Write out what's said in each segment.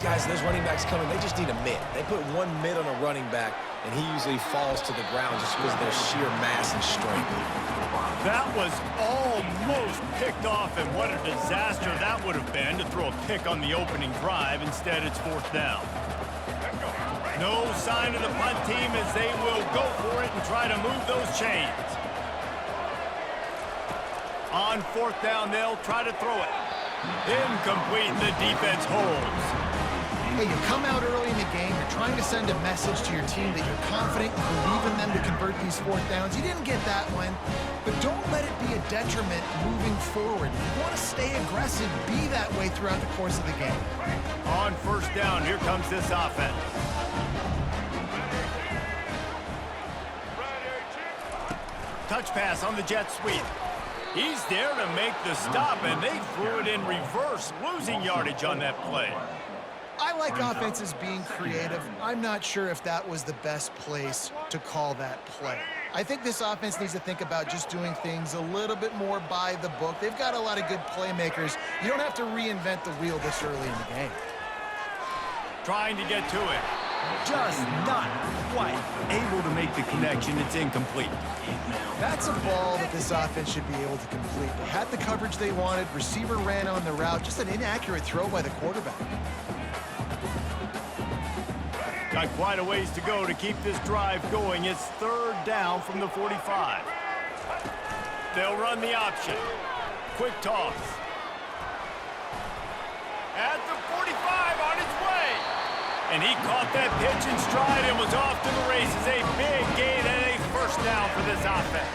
Guys, those running backs coming, they just need a mid. They put one mid on a running back, and he usually falls to the ground just because of their sheer mass and strength. That was almost picked off, and what a disaster that would have been to throw a pick on the opening drive. Instead, it's 4th down. No sign of the punt team as they will go for it and try to move those chains. On 4th down, they'll try to throw it. Incomplete, the defense holds. Hey, you come out early in the game, you're trying to send a message to your team that you're confident, you believe in them to convert these 4th downs. You didn't get that one, but don't let it be a detriment moving forward. If you want to stay aggressive, be that way throughout the course of the game. On 1st down, here comes this offense. Touch pass on the jet sweep. He's there to make the stop, and they threw it in reverse, losing yardage on that play. I like offenses being creative. I'm not sure if that was the best place to call that play. I think this offense needs to think about just doing things a little bit more by the book. They've got a lot of good playmakers. You don't have to reinvent the wheel this early in the game. Trying to get to it. Just not quite able to make the connection. It's incomplete. That's a ball that this offense should be able to complete. They had the coverage they wanted. Receiver ran on the route. Just an inaccurate throw by the quarterback. Got quite a ways to go to keep this drive going. It's 3rd down from the 45. They'll run the option. Quick toss. At the 45 on its way. And he caught that pitch in stride and was off to the races. A big gain and a 1st down for this offense.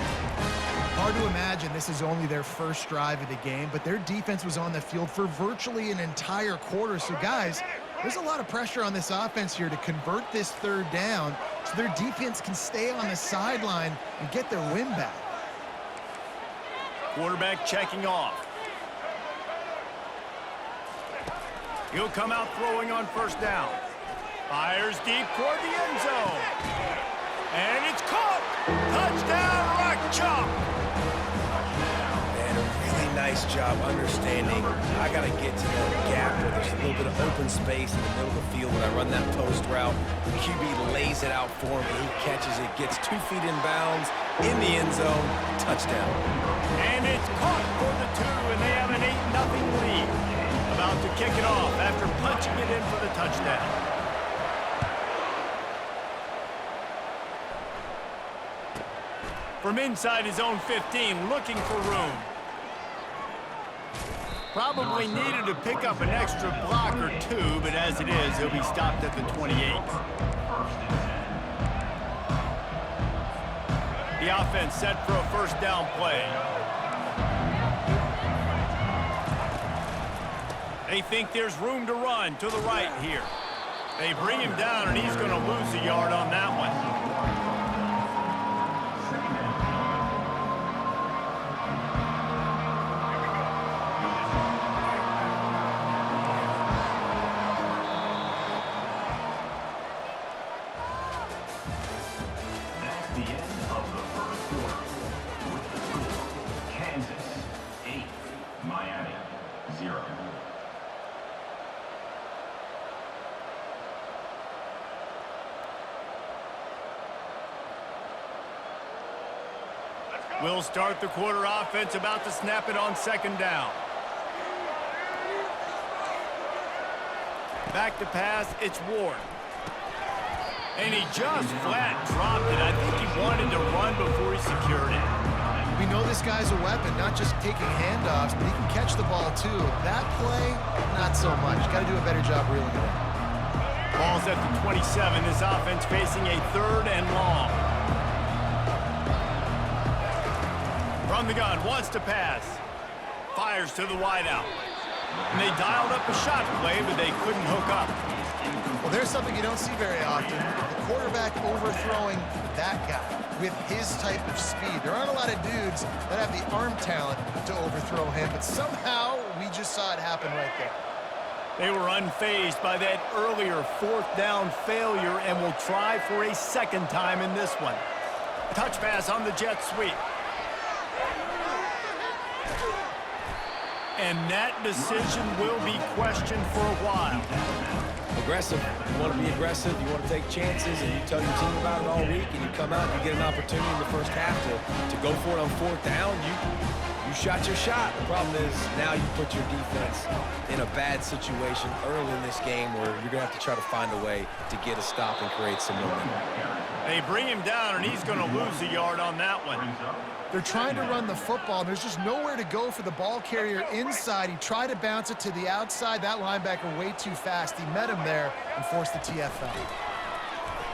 Hard to imagine this is only their first drive of the game, but their defense was on the field for virtually an entire quarter. So, guys, there's a lot of pressure on this offense here to convert this 3rd down so their defense can stay on the sideline and get their win back. Quarterback checking off. He'll come out throwing on 1st down. Fires deep toward the end zone. And it's caught. Touchdown, Rock Chalk. And a really nice job understanding I got to get to that gap where there's a little bit of open space in the middle of the field. When I run that post route, the QB lays it out for him, and he catches it, gets 2 feet in bounds, in the end zone, touchdown. And it's caught for the 2, and they have an 8-0 lead. About to kick it off after punching it in for the touchdown. From inside his own 15, looking for room. Probably needed to pick up an extra block or 2, but as it is, he'll be stopped at the 28. The offense set for a 1st down play. They think there's room to run to the right here. They bring him down, and he's going to lose a yard on that one. We'll start the quarter offense, about to snap it on 2nd down. Back to pass, it's Ward. And he just flat dropped it. I think he wanted to run before he secured it. We know this guy's a weapon, not just taking handoffs, but he can catch the ball too. That play, not so much. Got to do a better job reeling it in. Ball's at the 27. This offense facing a 3rd and long. From the gun, wants to pass. Fires to the wideout. And they dialed up a shot play, but they couldn't hook up. Well, there's something you don't see very often. The quarterback overthrowing that guy with his type of speed. There aren't a lot of dudes that have the arm talent to overthrow him, but somehow we just saw it happen right there. They were unfazed by that earlier 4th down failure and will try for a 2nd time in this one. Touch pass on the jet sweep. And that decision will be questioned for a while. Aggressive. You want to be aggressive, you want to take chances, and you tell your team about it all week, and you come out and you get an opportunity in the first half to go for it on fourth down. You shot your shot. The problem is now you put your defense in a bad situation early in this game where you're going to have to try to find a way to get a stop and create some momentum. They bring him down, and he's going to lose a yard on that one. They're trying to run the football. There's just nowhere to go for the ball carrier inside. He tried to bounce it to the outside. That linebacker way too fast. He met him there and forced the TFL.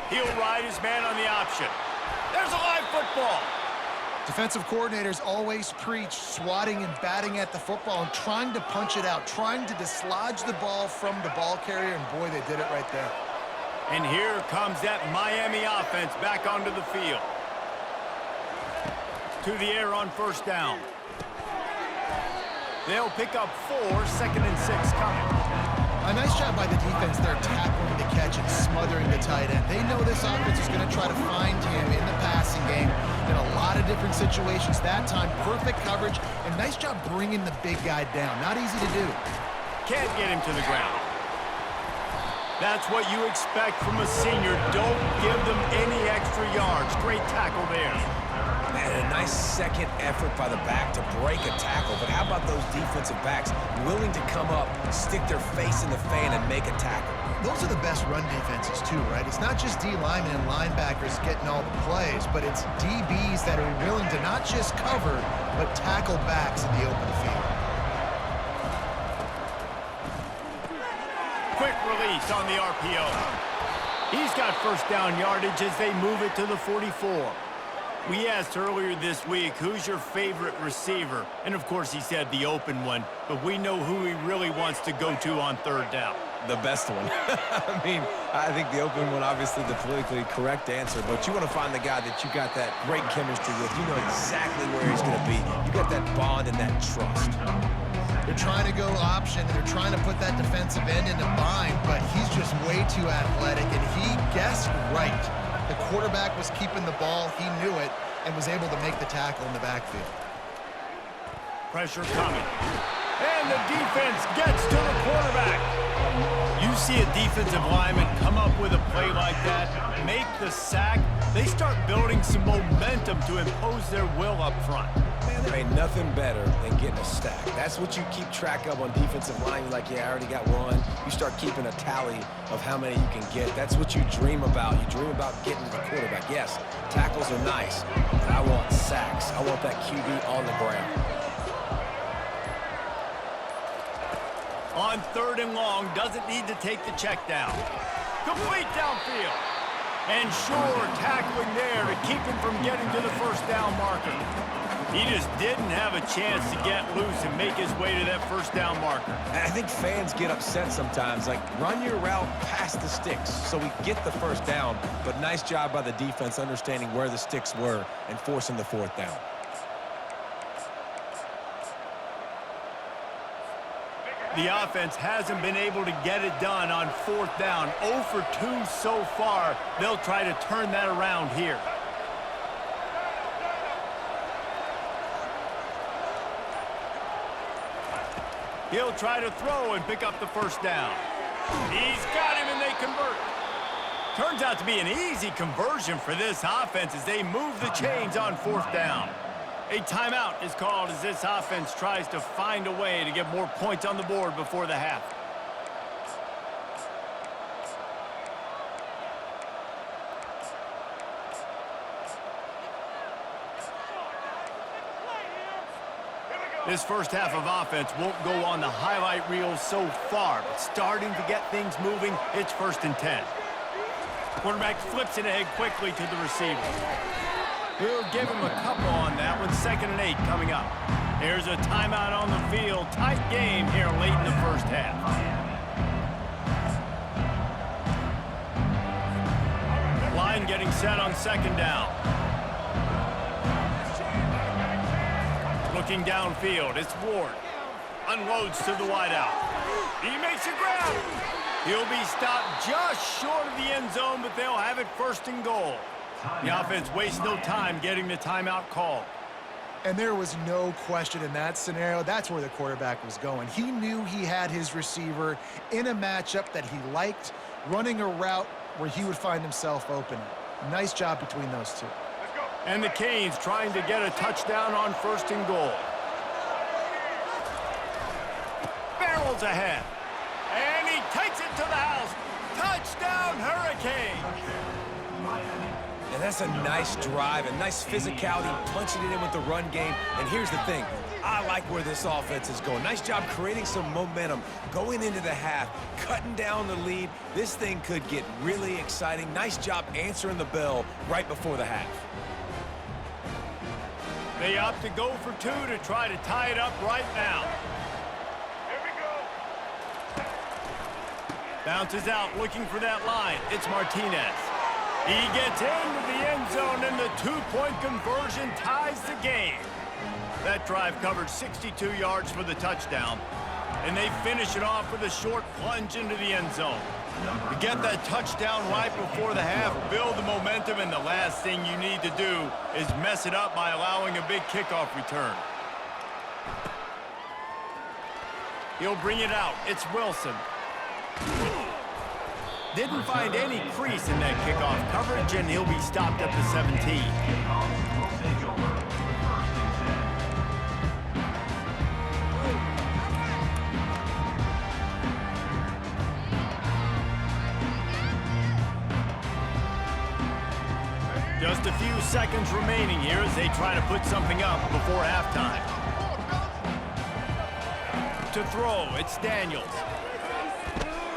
He'll ride his man on the option. There's a live football. Defensive coordinators always preach swatting and batting at the football and trying to punch it out, trying to dislodge the ball from the ball carrier, and boy, they did it right there. And here comes that Miami offense back onto the field. To the air on first down. They'll pick up 4, 2nd and 6 coming. A nice job by the defense there, tackling the catch and smothering the tight end. They know this offense is going to try to find him in the passing game in a lot of different situations. That time, perfect coverage, and nice job bringing the big guy down. Not easy to do. Can't get him to the ground. That's what you expect from a senior. Don't give them any extra yards. Great tackle there. Man, a nice second effort by the back to break a tackle. But how about those defensive backs willing to come up, stick their face in the fan, and make a tackle? Those are the best run defenses, too, right? It's not just D linemen and linebackers getting all the plays, but it's DBs that are willing to not just cover, but tackle backs in the open field. Quick release on the RPO. He's got first down yardage as they move it to the 44. We asked earlier this week, who's your favorite receiver? And, of course, he said the open one, but we know who he really wants to go to on third down. The best one. I mean, I think the open one, obviously the politically correct answer, but you want to find the guy that you got that great chemistry with. You know exactly where he's going to be. You got that bond and that trust. They're trying to go option, and they're trying to put that defensive end in a bind, but he's just way too athletic, and he guessed right. The quarterback was keeping the ball. He knew it and was able to make the tackle in the backfield. Pressure coming. And the defense gets to the quarterback. You see a defensive lineman come up with a play like that, make the sack, they start building some momentum to impose their will up front. Man, there ain't nothing better than getting a stack. That's what you keep track of on defensive line. You're like, yeah, I already got one. You start keeping a tally of how many you can get. That's what you dream about. You dream about getting to the quarterback. Yes, tackles are nice, but I want sacks. I want that QB on the ground. On third and long, doesn't need to take the check down. Complete downfield. And sure, tackling there to keep him from getting to the first down marker. He just didn't have a chance to get loose and make his way to that first down marker. I think fans get upset sometimes, like run your route past the sticks so we get the first down, but nice job by the defense understanding where the sticks were and forcing the fourth down. The offense hasn't been able to get it done on fourth down. 0 for 2 so far. They'll try to turn that around here. He'll try to throw and pick up the first down. He's got him and they convert. Turns out to be an easy conversion for this offense as they move the chains on fourth down. A timeout is called as this offense tries to find a way to get more points on the board before the half. This first half of offense won't go on the highlight reel so far, but starting to get things moving, it's 1st and 10. Quarterback flips it ahead quickly to the receiver. We'll give him a couple on that one. 2nd and 8 coming up. There's a timeout on the field. Tight game here late in the first half. Line getting set on 2nd down. Looking downfield, it's Ward. Unloads to the wideout. He makes a grab. He'll be stopped just short of the end zone, but they'll have it 1st and goal. The offense wastes no time getting the timeout called. And there was no question in that scenario. That's where the quarterback was going. He knew he had his receiver in a matchup that he liked, running a route where he would find himself open. Nice job between those two. And the Canes trying to get a touchdown on 1st and goal. Barrels ahead. And he takes it to the house. Touchdown, Hurricanes! And that's a nice drive, a nice physicality, punching it in with the run game. And here's the thing. I like where this offense is going. Nice job creating some momentum, going into the half, cutting down the lead. This thing could get really exciting. Nice job answering the bell right before the half. They opt to go for 2 to try to tie it up right now. Here we go. Bounces out, looking for that line. It's Martinez. He gets into the end zone, and the 2-point conversion ties the game. That drive covered 62 yards for the touchdown, and they finish it off with a short plunge into the end zone. To get that touchdown right before the half, build the momentum, and the last thing you need to do is mess it up by allowing a big kickoff return. He'll bring it out. It's Wilson. Didn't find any crease in that kickoff coverage, and he'll be stopped at the 17. Just a few seconds remaining here as they try to put something up before halftime. To throw, it's Daniels.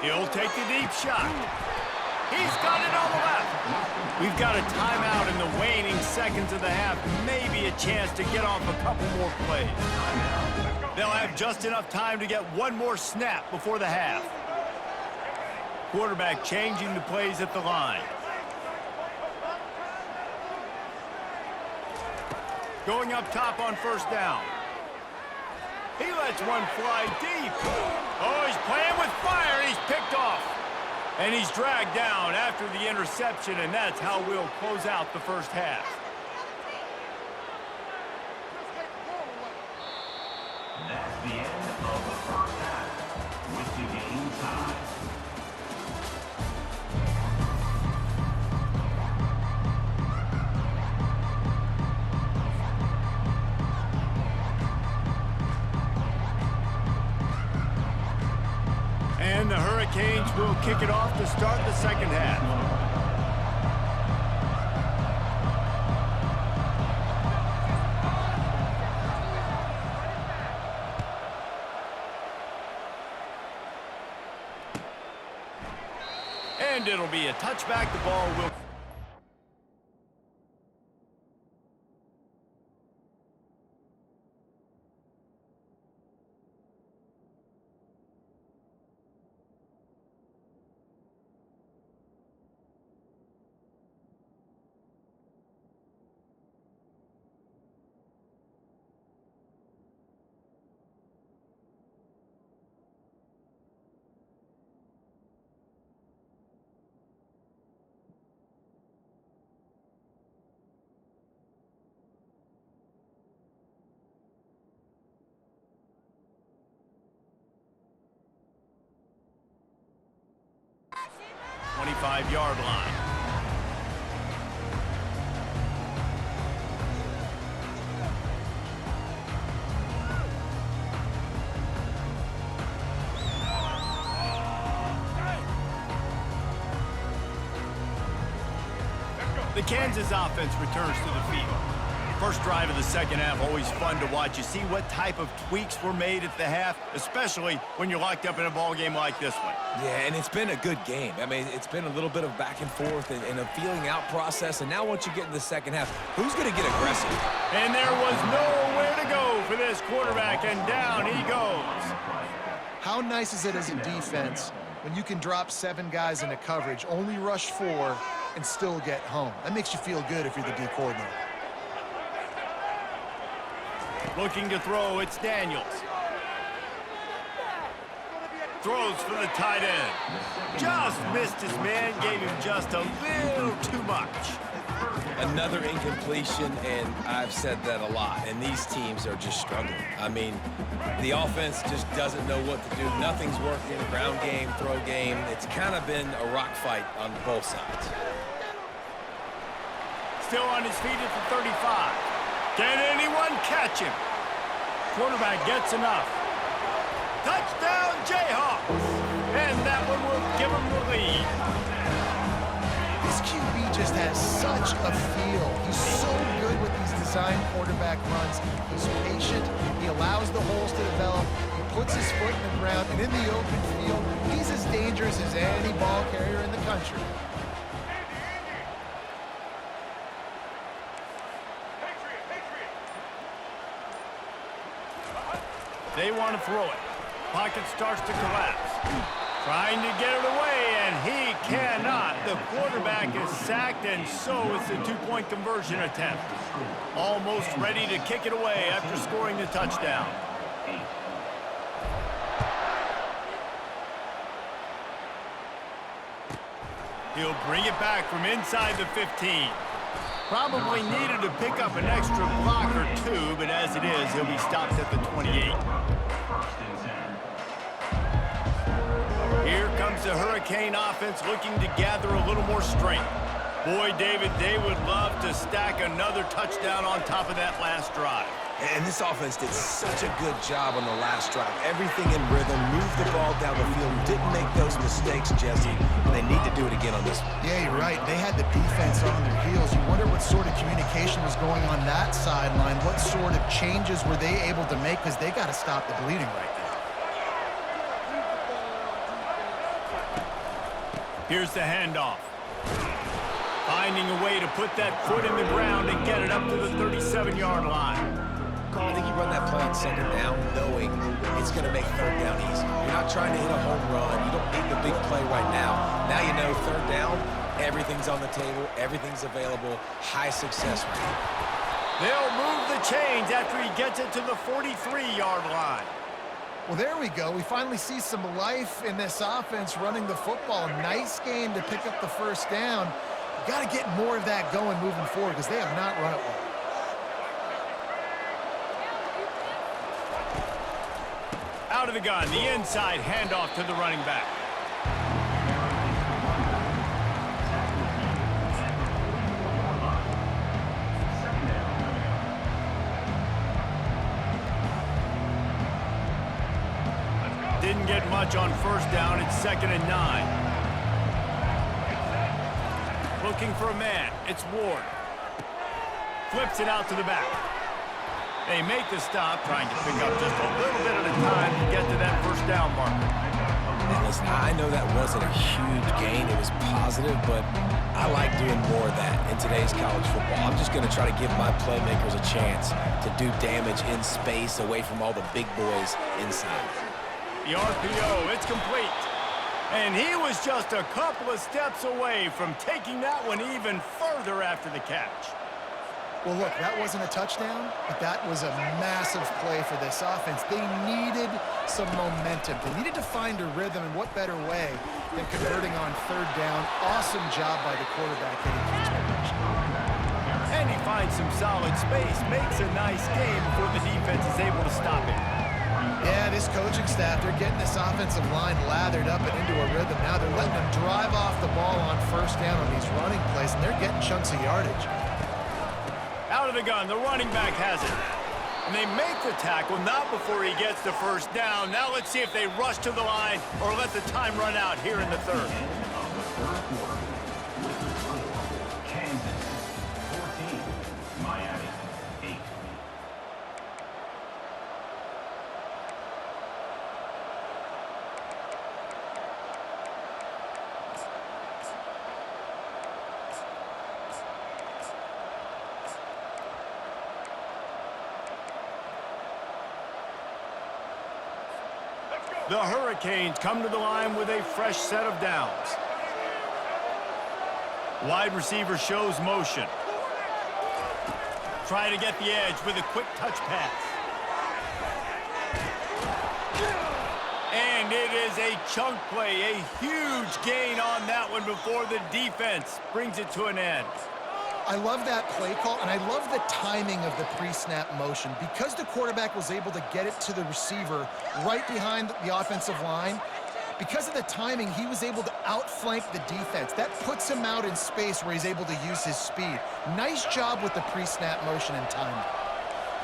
He'll take the deep shot. He's got it on the left. We've got a timeout in the waning seconds of the half. Maybe a chance to get off a couple more plays. They'll have just enough time to get one more snap before the half. Quarterback changing the plays at the line. Going up top on 1st down. He lets one fly deep. Oh, he's playing with fire. He's picked off. And he's dragged down after the interception, and that's how we'll close out the 1st half. That's the end of the 1st half with the game tied. And the Hurricanes will kick it off to start the 2nd half. And it'll be a touchback. The ball will... .25-yard line. The Kansas offense returns to the field. First drive of the 2nd half, always fun to watch. You see what type of tweaks were made at the half, especially when you're locked up in a ball game like this one. Yeah, and it's been a good game. I mean, it's been a little bit of back and forth and a feeling out process. And now once you get in the 2nd half, who's going to get aggressive? And there was nowhere to go for this quarterback, and down he goes. How nice is it as a defense when you can drop 7 guys into coverage, only rush 4, and still get home? That makes you feel good if you're the D coordinator. Looking to throw, it's Daniels. Throws for the tight end. Just missed his man, gave him just a little too much. Another incompletion, and I've said that a lot, and these teams are just struggling. I mean, the offense just doesn't know what to do. Nothing's working. Ground game, throw game. It's kind of been a rock fight on both sides. Still on his feet at the 35. Can anyone catch him? Quarterback gets enough. Touchdown, Jayhawks! And that one will give him the lead. This QB just has such a feel. He's so good with these design quarterback runs. He's patient. He allows the holes to develop. He puts his foot in the ground, and in the open field, he's as dangerous as any ball carrier in the country. They want to throw it. Pocket starts to collapse. Trying to get it away, and he cannot. The quarterback is sacked, and so is the two-point conversion attempt. Almost ready to kick it away after scoring the touchdown. He'll bring it back from inside the 15. Probably needed to pick up an extra block or two, but as it is, he'll be stopped at the 28. Here comes the Hurricane offense looking to gather a little more strength. Boy, David, they would love to stack another touchdown on top of that last drive. And this offense did such a good job on the last drive. Everything in rhythm, moved the ball down the field, didn't make those mistakes, Jesse. They need to do it again on this one. Yeah, you're right. They had the defense on their heels. You wonder what sort of communication was going on that sideline. What sort of changes were they able to make? Because they got to stop the bleeding right now. Here's the handoff. Finding a way to put that foot in the ground and get it up to the 37-yard line. I think you run that play on second down knowing it's going to make third down easy. You're not trying to hit a home run. You don't need the big play right now. Now you know third down, everything's on the table, everything's available, high success rate. They'll move the chains after he gets it to the 43-yard line. Well, there we go. We finally see some life in this offense running the football. Nice game to pick up the first down. You got to get more of that going moving forward because they have not run it well. Out of the gun, the inside handoff to the running back. Didn't get much on first down. It's 2nd and 9. Looking for a man. It's Ward. Flips it out to the back. They make the stop, trying to pick up just a little bit at a time to get to that first down marker. And listen, I know that wasn't a huge gain. It was positive, but I like doing more of that in today's college football. I'm just going to try to give my playmakers a chance to do damage in space away from all the big boys inside. The RPO, it's complete. And he was just a couple of steps away from taking that one even further after the catch. Well, look, that wasn't a touchdown, but that was a massive play for this offense. They needed some momentum. They needed to find a rhythm, and what better way than converting on third down. Awesome job by the quarterback getting through his progression. And he finds some solid space, makes a nice game before the defense is able to stop him. Yeah, this coaching staff, they're getting this offensive line lathered up and into a rhythm. Now they're letting them drive off the ball on first down on these running plays, and they're getting chunks of yardage. Out of the gun, the running back has it. And they make the tackle, not before he gets the first down. Now let's see if they rush to the line or let the time run out here in the third. Kansas 14, Miami 8. The Hurricanes come to the line with a fresh set of downs. Wide receiver shows motion. Try to get the edge with a quick touch pass. And it is a chunk play, a huge gain on that one before the defense brings it to an end. I love that play call, and I love the timing of the pre-snap motion. Because the quarterback was able to get it to the receiver right behind the offensive line, because of the timing, he was able to outflank the defense. That puts him out in space where he's able to use his speed. Nice job with the pre-snap motion and timing.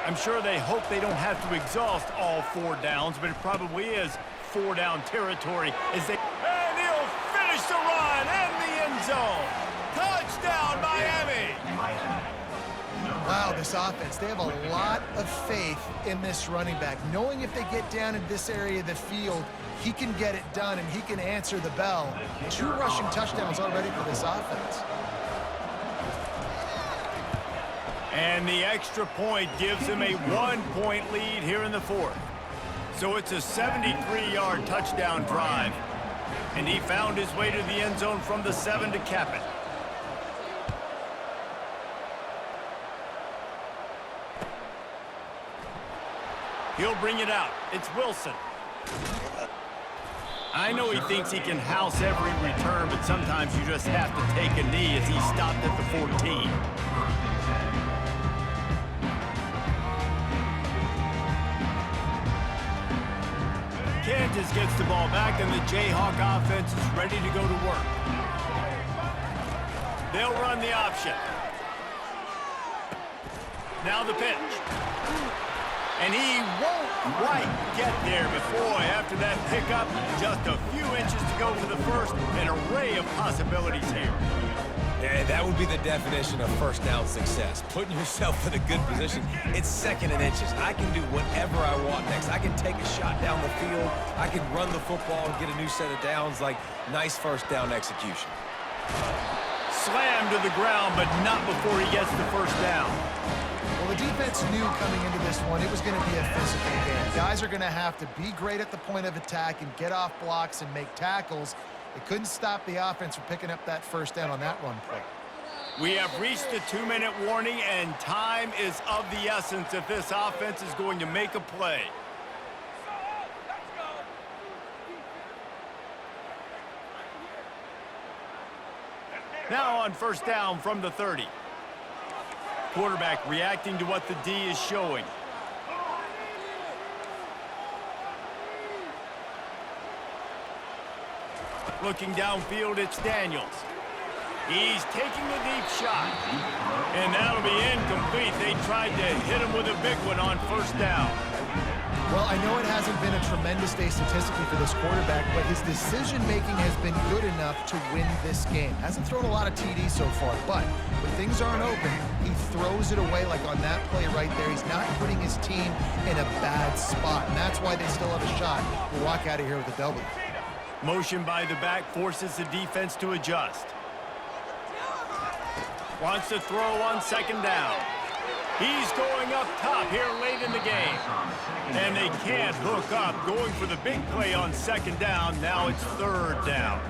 I'm sure they hope they don't have to exhaust all 4 downs, but it probably is 4-down territory as they... And he'll finish the run and the end zone. Touchdown, Miami! Wow, this offense, they have a lot of faith in this running back, knowing if they get down in this area of the field, he can get it done and he can answer the bell. 2 rushing touchdowns already for this offense. And the extra point gives them a 1-point lead here in the 4th. So it's a 73-yard touchdown drive. And he found his way to the end zone from the 7 to cap it. He'll bring it out. It's Wilson. I know he thinks he can house every return, but sometimes you just have to take a knee as he stopped at the 14. Kansas gets the ball back, and the Jayhawk offense is ready to go to work. They'll run the option. Now the pitch. And he won't quite get there, but boy, after that pickup, just a few inches to go for the first, an array of possibilities here. Yeah, that would be the definition of first down success. Putting yourself in a good position. It's 2nd and inches. I can do whatever I want next. I can take a shot down the field. I can run the football and get a new set of downs. Like, nice first down execution. Slammed to the ground, but not before he gets the first down. Well, the defense knew coming into this one it was going to be a physical game. Guys are going to have to be great at the point of attack and get off blocks and make tackles. It couldn't stop the offense from picking up that first down on that run play. We have reached the 2-minute warning, and time is of the essence if this offense is going to make a play. Now on first down from the 30. Quarterback reacting to what the D is showing. Looking downfield, it's Daniels. He's taking the deep shot. And that'll be incomplete. They tried to hit him with a big one on first down. Well, I know it hasn't been a tremendous day statistically for this quarterback, but his decision-making has been good enough to win this game. Hasn't thrown a lot of TDs so far, but when things aren't open, he throws it away like on that play right there. He's not putting his team in a bad spot, and that's why they still have a shot to walk out of here with a W. Motion by the back forces the defense to adjust. Wants to throw on 2nd down. He's going up top here late in the game. And they can't hook up. Going for the big play on 2nd down. Now it's 3rd down.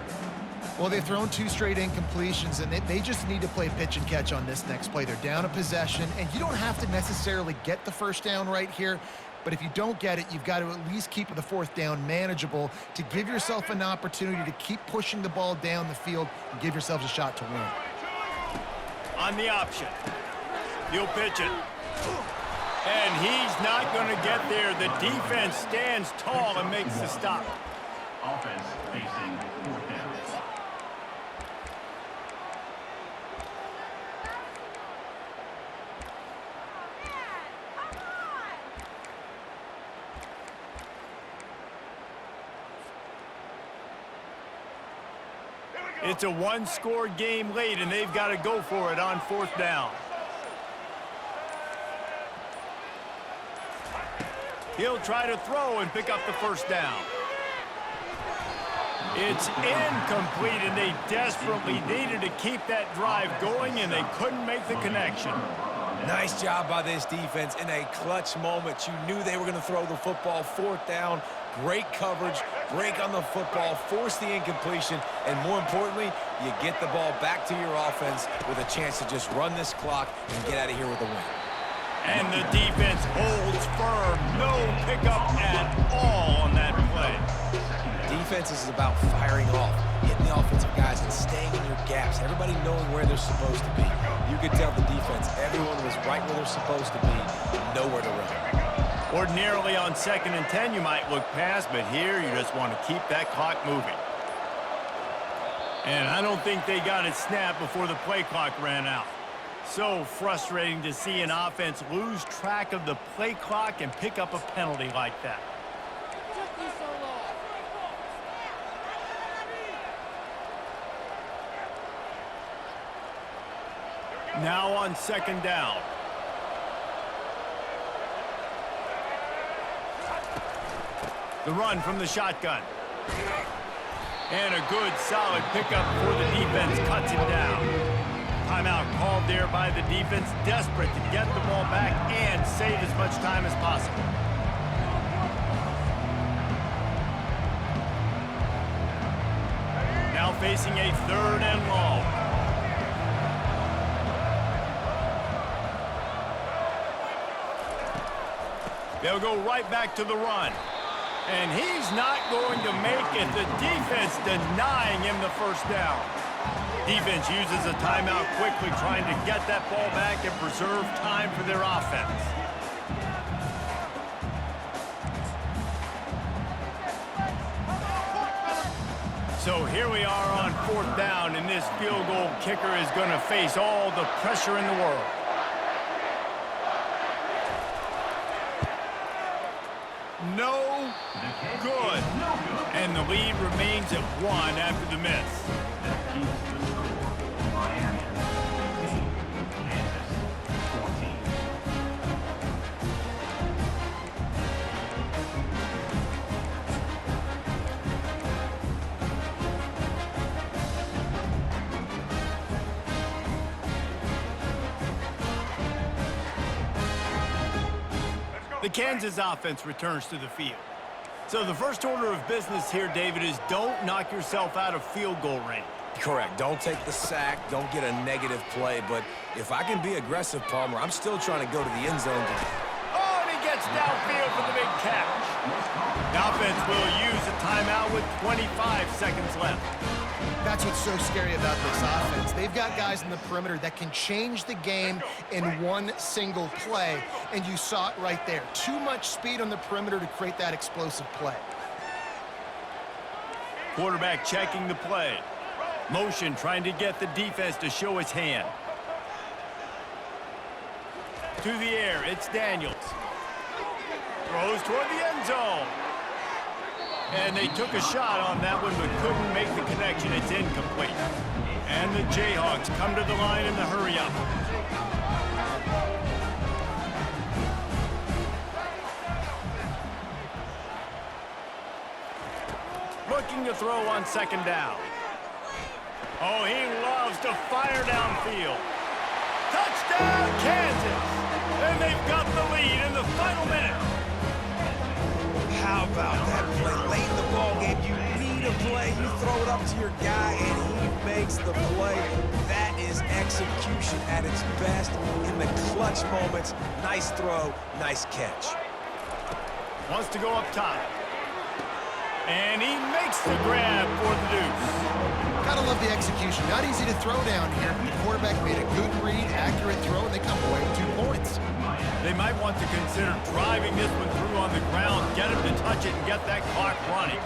Well, they've thrown 2 straight incompletions, and they just need to play pitch and catch on this next play. They're down a possession, and you don't have to necessarily get the first down right here. But if you don't get it, you've got to at least keep the 4th down manageable to give yourself an opportunity to keep pushing the ball down the field and give yourselves a shot to win. On the option. He'll pitch it. And he's not going to get there. The defense stands tall and makes the stop. Offense facing 4th down. It's a 1-score game late, and they've got to go for it on 4th down. He'll try to throw and pick up the first down. It's incomplete, and they desperately needed to keep that drive going, and they couldn't make the connection. Nice job by this defense in a clutch moment. You knew they were going to throw the football. 4th down, great coverage, break on the football, force the incompletion, and more importantly, you get the ball back to your offense with a chance to just run this clock and get out of here with a win. And the defense holds firm. No pickup at all on that play. Defense is about firing off, hitting the offensive guys, and staying in your gaps, everybody knowing where they're supposed to be. You could tell the defense, everyone was right where they're supposed to be, nowhere to run. Ordinarily on 2nd and 10, you might look past, but here you just want to keep that clock moving. And I don't think they got it snapped before the play clock ran out. So frustrating to see an offense lose track of the play clock and pick up a penalty like that. Now on 2nd down. The run from the shotgun. And a good, solid pickup before the defense cuts him down. Timeout called there by the defense, desperate to get the ball back and save as much time as possible. Now facing a 3rd and long. They'll go right back to the run. And he's not going to make it. The defense denying him the first down. Defense uses a timeout quickly, trying to get that ball back and preserve time for their offense. So here we are on 4th down, and this field goal kicker is going to face all the pressure in the world. No good. And the lead remains at 1 after the miss. Miami 15, Kansas 14. The Kansas offense returns to the field. So the first order of business here, David, is don't knock yourself out of field goal range. Correct. Don't take the sack. Don't get a negative play. But if I can be aggressive, Palmer, I'm still trying to go to the end zone. Oh, and he gets downfield for the big catch. The offense will use a timeout with 25 seconds left. That's what's so scary about this offense. They've got guys in the perimeter that can change the game in one single play, and you saw it right there. Too much speed on the perimeter to create that explosive play. Quarterback checking the play. Motion trying to get the defense to show its hand. To the air, it's Daniels. Throws toward the end zone. And they took a shot on that one, but couldn't make the connection. It's incomplete. And the Jayhawks come to the line in the hurry-up. Looking to throw on 2nd down. Oh, he loves to fire downfield. Touchdown, Kansas! And they've got the lead in the final minute. How about that play? Late in the ball game, you need a play. You throw it up to your guy, and he makes the play. That is execution at its best in the clutch moments. Nice throw, nice catch. Wants to go up top. And he makes the grab for the deuce. Gotta love the execution. Not easy to throw down here. The quarterback made a good read, accurate throw, and they come away with 2 points. They might want to consider driving this one through on the ground, get him to touch it, and get that clock running.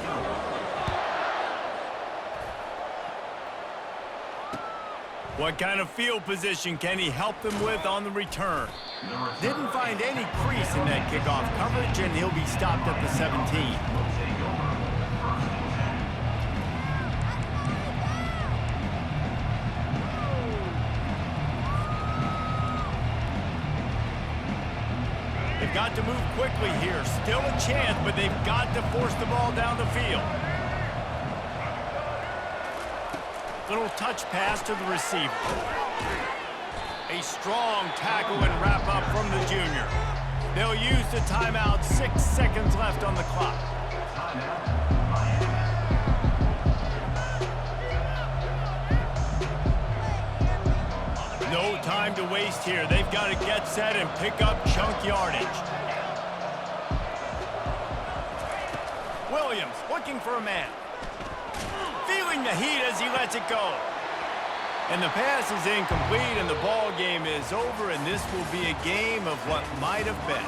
What kind of field position can he help them with on the return? Didn't find any crease in that kickoff coverage, and he'll be stopped at the 17. They've got to move quickly here. Still a chance, but they've got to force the ball down the field. Little touch pass to the receiver. A strong tackle and wrap up from the junior. They'll use the timeout. 6 seconds left on the clock. No time to waste here. They've got to get set and pick up chunk yardage. Williams looking for a man. Feeling the heat as he lets it go. And the pass is incomplete, and the ball game is over, and this will be a game of what might have been.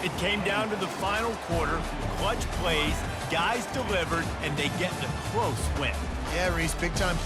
It came down to the final quarter, clutch plays, guys delivered, and they get the close win. Yeah, Reese, big time